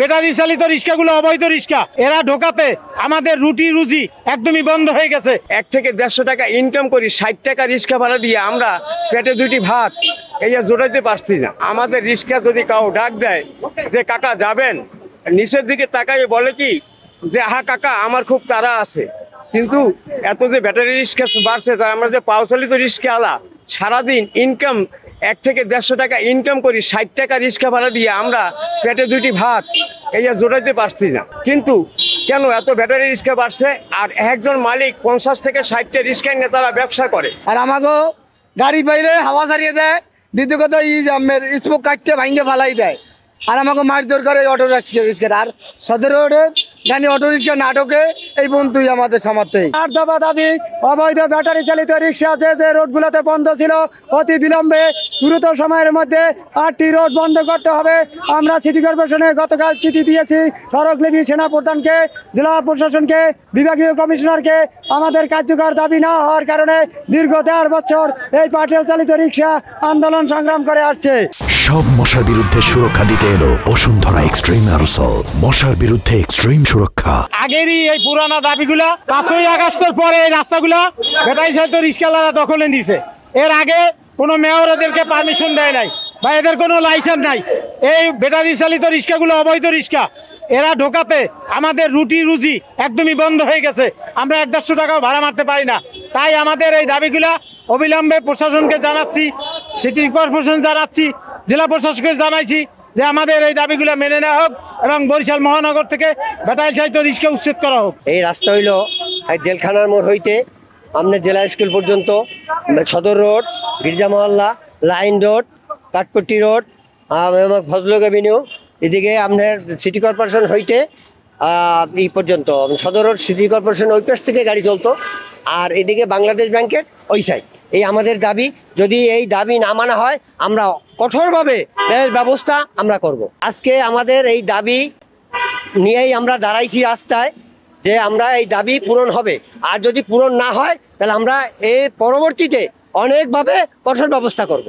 Battery চালিত রিক্সাগুলো অবৈধ রিক্সা, এরা ঢোকাতে আমাদের রুটি রুজি একদমই বন্ধ হয়ে গেছে। 1 থেকে 150 টাকা ইনকাম করি, 60 টাকা রিক্সা ভাড়া দিয়ে আমরা পেটে দুটি ভাত জোটাইতে পারছি না। আমাদের রিক্সা যদি কাউ ডাক দেয় যে কাকা যাবেন, নিচের দিকে তাকাই বলে কি যে আহা কাকা আমার খুব তাড়া আছে, কিন্তু এত যে ব্যাটারি রিক্সা বাড়ছে, তার আমরা যে পাও চালিত রিক্সা আলা সারাদিন ইনকাম 1 থেকে 150 টাকা ইনকাম করি, 60 টাকা রিক্সা ভাড়া দিয়ে আমরা পেটে দুটি ভাত জোটাইতে পারছি না। কিন্তু কেন এত ব্যাটারি রিক্সা বাড়ছে? আর একজন মালিক 50 থেকে 60টা রিক্সা নিয়ে তারা ব্যবসা করে। আর আমাকেও গাড়ি পাইলে হাওয়া ছাড়িয়ে দেয়, দ্বিতীয় কথা স্মোক কাটতে ভাঙে ফালাই দেয়, আর আমাকে মারধর করে অটো রিক্সা। আর সদর রোডে জানি অটো রিক্সা নাটকে এই বন্ধুই আমাদের সমাজেই। আর দফা দাবি অবৈধ ব্যাটারি চালিত রিক্সা আছে যে রোডগুলোতে বন্ধ ছিল, অতি বিলম্বে দ্রুত সময়ের মধ্যে 8টি রোড বন্ধ করতে হবে। আমরা সিটি কর্পোরেশনে গতকাল চিঠি দিয়েছি, স্মারকলিপি সেনা প্রধানকে, জেলা প্রশাসনকে, বিভাগীয় কমিশনারকে। আমাদের কার্যকর দাবি না হওয়ার কারণে দীর্ঘ 1.5 বছর এই পেট্রোল চালিত রিক্সা আন্দোলন সংগ্রাম করে আসছে। সব মশার বিরুদ্ধে সুরক্ষা দিতে এলো বসুন্ধরা এক্সট্রিম অ্যারোসল, মশার বিরুদ্ধে এক্সট্রিম সুরক্ষা। আগেরই এই পুরানা দাবিগুলা 5ই আগস্টের পরে এই রাস্তাগুলা ব্যাটারি চালিত রিক্সাওয়ালারা দখলে নিছে। এর আগে কোনো মেয়র এদেরকে পারমিশন দেয় নাই বা এদের কোনো লাইসেন্স নাই। এই ব্যাটারি চালিত রিক্সাগুলো অবৈধ রিক্সা, এরা ঢোকাতে আমাদের রুটি রুজি একদমই বন্ধ হয়ে গেছে। আমরা 150 টাকাও ভাড়া মারতে পারি না। তাই আমাদের এই দাবিগুলা অবিলম্বে প্রশাসনকে জানাচ্ছি, সিটি কর্পোরেশন জানাচ্ছি, জেলা প্রশাসনকে জানাইছি যে আমাদের এই দাবিগুলো মেনে নেওয়া হোক এবং বরিশাল মহানগর থেকে ব্যাটারি চালিত রিক্সা উচ্ছেদ করা হোক। এই রাস্তা হইল জেলখানার মোড় হইতে আপনার জেলা স্কুল পর্যন্ত, সদর রোড, গির্জা মহল্লা, লাইন রোড, কাঠপট্টি রোড এবং ফজলুক এভিনিউ, এদিকে আপনার সিটি কর্পোরেশন হইতে এই পর্যন্ত সদর রোড সিটি কর্পোরেশন ওই পাশ থেকে গাড়ি চলতো, আর এদিকে বাংলাদেশ ব্যাংকের ওই সাইড। এই আমাদের দাবি, যদি এই দাবি না মানা হয় আমরা কঠোরভাবে এর ব্যবস্থা আমরা করব। আজকে আমাদের এই দাবি নিয়েই আমরা দাঁড়াইছি রাস্তায়, যে আমরা এই দাবি পূরণ হবে, আর যদি পূরণ না হয় তাহলে আমরা এর পরবর্তীতে অনেকভাবে কঠোর ব্যবস্থা করব।